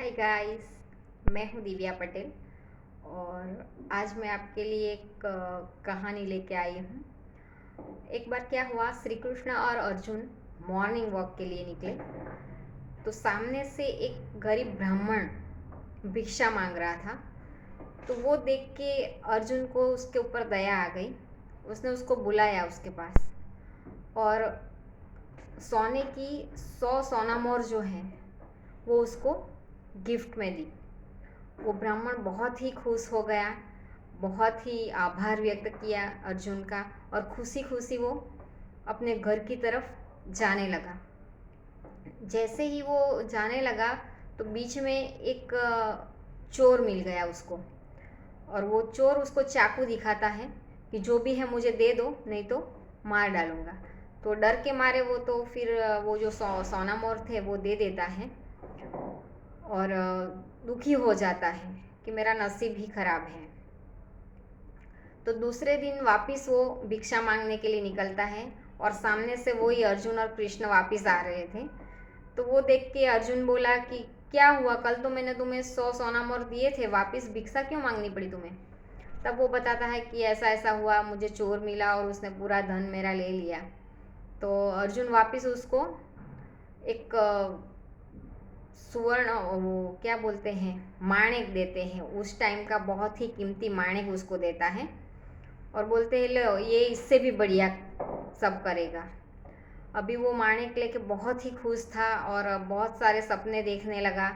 Hi guys, मैं हूँ दिव्या पटेल और आज मैं आपके लिए एक कहानी लेके आई हूँ। एक बार क्या हुआ, श्री कृष्ण और अर्जुन मॉर्निंग वॉक के लिए निकले तो सामने से एक गरीब ब्राह्मण भिक्षा मांग रहा था। तो वो देख के अर्जुन को उसके ऊपर दया आ गई। उसने उसको बुलाया उसके पास और सोने की 100 सोना मोहर जो है वो उसको गिफ्ट में दी। वो ब्राह्मण बहुत ही खुश हो गया, बहुत ही आभार व्यक्त किया अर्जुन का और खुशी खुशी वो अपने घर की तरफ जाने लगा। जैसे ही वो जाने लगा तो बीच में एक चोर मिल गया उसको और वो चोर उसको चाकू दिखाता है कि जो भी है मुझे दे दो, नहीं तो मार डालूंगा। तो डर के मारे वो तो फिर वो जो सोना मोहर थे वो दे देता है और दुखी हो जाता है कि मेरा नसीब ही खराब है। तो दूसरे दिन वापस वो भिक्षा मांगने के लिए निकलता है और सामने से वही अर्जुन और कृष्ण वापस आ रहे थे। तो वो देख के अर्जुन बोला कि क्या हुआ, कल तो मैंने तुम्हें 100 सोना मोहर दिए थे, वापस भिक्षा क्यों मांगनी पड़ी तुम्हें। तब वो बताता है कि ऐसा ऐसा हुआ, मुझे चोर मिला और उसने पूरा धन मेरा ले लिया। तो अर्जुन वापस उसको एक सुवर्ण, वो क्या बोलते हैं, माणिक देते हैं। उस टाइम का बहुत ही कीमती माणिक उसको देता है और बोलते हैं लो ये इससे भी बढ़िया सब करेगा। अभी वो माणिक लेके बहुत ही खुश था और बहुत सारे सपने देखने लगा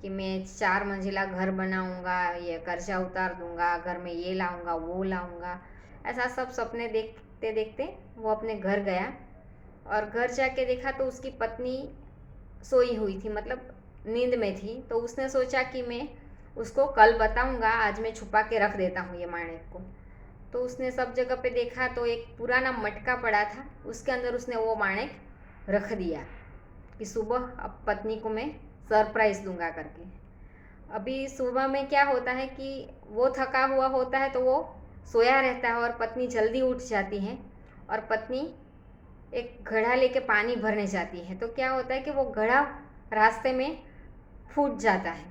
कि मैं 4 मंजिला घर बनाऊंगा, ये कर्जा उतार दूंगा, घर में ये लाऊंगा वो लाऊंगा। ऐसा सब सपने देखते देखते वो अपने घर गया और घर जाके देखा तो उसकी पत्नी सोई हुई थी, मतलब नींद में थी। तो उसने सोचा कि मैं उसको कल बताऊंगा, आज मैं छुपा के रख देता हूँ ये माणिक को। तो उसने सब जगह पे देखा तो एक पुराना मटका पड़ा था, उसके अंदर उसने वो माणिक रख दिया कि सुबह अब पत्नी को मैं सरप्राइज दूंगा करके। अभी सुबह में क्या होता है कि वो थका हुआ होता है तो वो सोया रहता है और पत्नी जल्दी उठ जाती है और पत्नी एक घड़ा लेके पानी भरने जाती है। तो क्या होता है कि वो घड़ा रास्ते में फूट जाता है।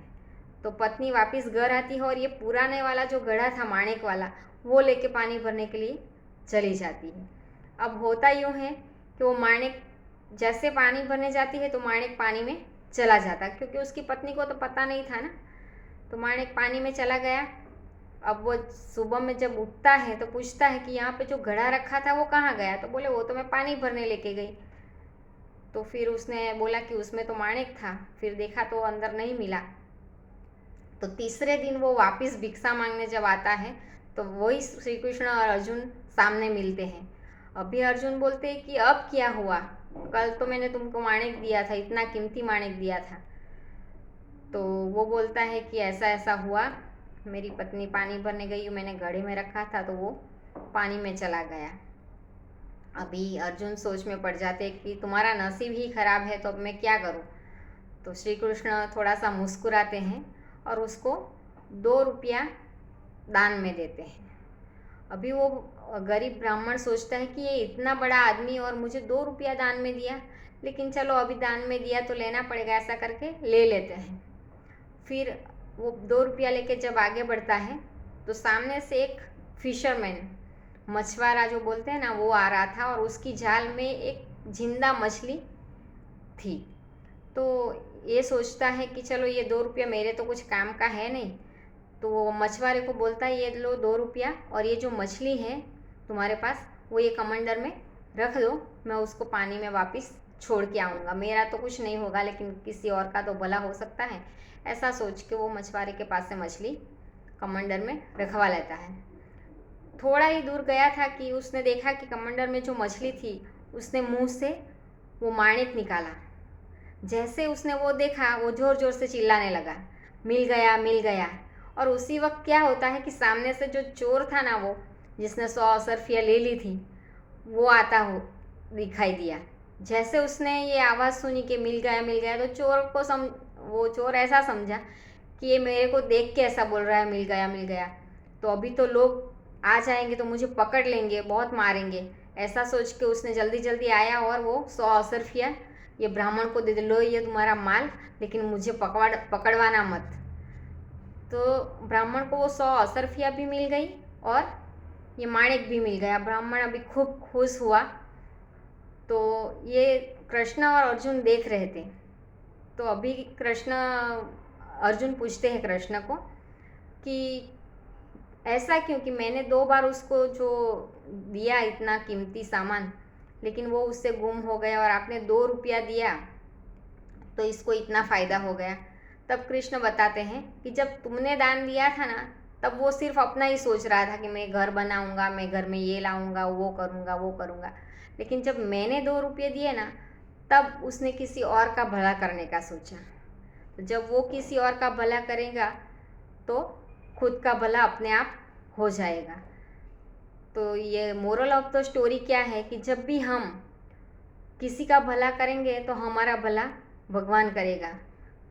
तो पत्नी वापस घर आती है और ये पुराने वाला जो घड़ा था माणिक वाला वो लेके पानी भरने के लिए चली जाती है। अब होता यूँ है कि वो माणिक जैसे पानी भरने जाती है तो माणिक पानी में चला जाता, क्योंकि उसकी पत्नी को तो पता नहीं था ना। तो माणिक पानी में चला गया। अब वो सुबह में जब उठता है तो पूछता है कि यहाँ पे जो घड़ा रखा था वो कहाँ गया। तो बोले वो तो मैं पानी भरने लेके गई। तो फिर उसने बोला कि उसमें तो माणिक था, फिर देखा तो अंदर नहीं मिला। तो तीसरे दिन वो वापस भिक्षा मांगने जब आता है तो वही श्री कृष्ण और अर्जुन सामने मिलते हैं। अभी अर्जुन बोलते हैं कि अब क्या हुआ, कल तो मैंने तुमको माणिक दिया था, इतना कीमती माणिक दिया था। तो वो बोलता है कि ऐसा ऐसा हुआ, मेरी पत्नी पानी भरने गई, मैंने घड़े में रखा था तो वो पानी में चला गया। अभी अर्जुन सोच में पड़ जाते कि तुम्हारा नसीब ही खराब है, तो अब मैं क्या करूं। तो श्री कृष्ण थोड़ा सा मुस्कुराते हैं और उसको 2 रुपया दान में देते हैं। अभी वो गरीब ब्राह्मण सोचता है कि ये इतना बड़ा आदमी और मुझे 2 रुपया दान में दिया, लेकिन चलो अभी दान में दिया तो लेना पड़ेगा, ऐसा करके ले लेते हैं। फिर वो 2 रुपया लेके जब आगे बढ़ता है तो सामने से एक फिशरमैन, मछुआरा जो बोलते हैं ना, वो आ रहा था और उसकी जाल में एक जिंदा मछली थी। तो ये सोचता है कि चलो ये 2 रुपया मेरे तो कुछ काम का है नहीं। तो वो मछुआरे को बोलता है ये लो 2 रुपया और ये जो मछली है तुम्हारे पास वो ये कमंडर में रख दो, मैं उसको पानी में वापस छोड़ के आऊँगा, मेरा तो कुछ नहीं होगा लेकिन किसी और का तो भला हो सकता है। ऐसा सोच के वो मछुआरे के पास से मछली कमंडर में रखवा लेता है। थोड़ा ही दूर गया था कि उसने देखा कि कमंडर में जो मछली थी उसने मुंह से वो माणिक निकाला। जैसे उसने वो देखा वो ज़ोर ज़ोर से चिल्लाने लगा, मिल गया मिल गया। और उसी वक्त क्या होता है कि सामने से जो चोर था ना, वो जिसने 100 सरफिया ले ली थी, वो आता हो दिखाई दिया। जैसे उसने ये आवाज़ सुनी कि मिल गया तो चोर को वो चोर ऐसा समझा कि ये मेरे को देख के ऐसा बोल रहा है मिल गया, तो अभी तो लोग आ जाएंगे तो मुझे पकड़ लेंगे, बहुत मारेंगे। ऐसा सोच के उसने जल्दी जल्दी आया और वो 100 सरफिया ये ब्राह्मण को दे दो, लो ये तुम्हारा माल, लेकिन मुझे पकड़वाना मत। तो ब्राह्मण को वो 100 असरफिया भी मिल गई और ये माणिक भी मिल गया। ब्राह्मण अभी खूब खुश हुआ। तो ये कृष्ण और अर्जुन देख रहे थे। तो अभी अर्जुन पूछते हैं कृष्ण को कि ऐसा क्यों कि मैंने 2 बार उसको जो दिया इतना कीमती सामान, लेकिन वो उससे गुम हो गया और आपने 2 रुपया दिया तो इसको इतना फ़ायदा हो गया। तब कृष्ण बताते हैं कि जब तुमने दान दिया था ना, तब वो सिर्फ अपना ही सोच रहा था कि मैं घर बनाऊंगा, मैं घर में ये लाऊंगा, वो करूंगा। लेकिन जब मैंने 2 रुपये दिए ना, तब उसने किसी और का भला करने का सोचा। तो जब वो किसी और का भला करेगा तो खुद का भला अपने आप हो जाएगा। तो ये मोरल ऑफ द स्टोरी क्या है कि जब भी हम किसी का भला करेंगे तो हमारा भला भगवान करेगा।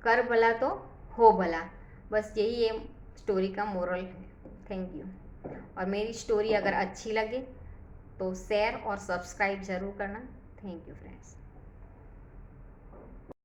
कर भला तो हो भला। बस यही ये स्टोरी का मोरल है। Thank you. और मेरी स्टोरी अगर अच्छी लगे तो शेयर और सब्सक्राइब ज़रूर करना। Thank you friends.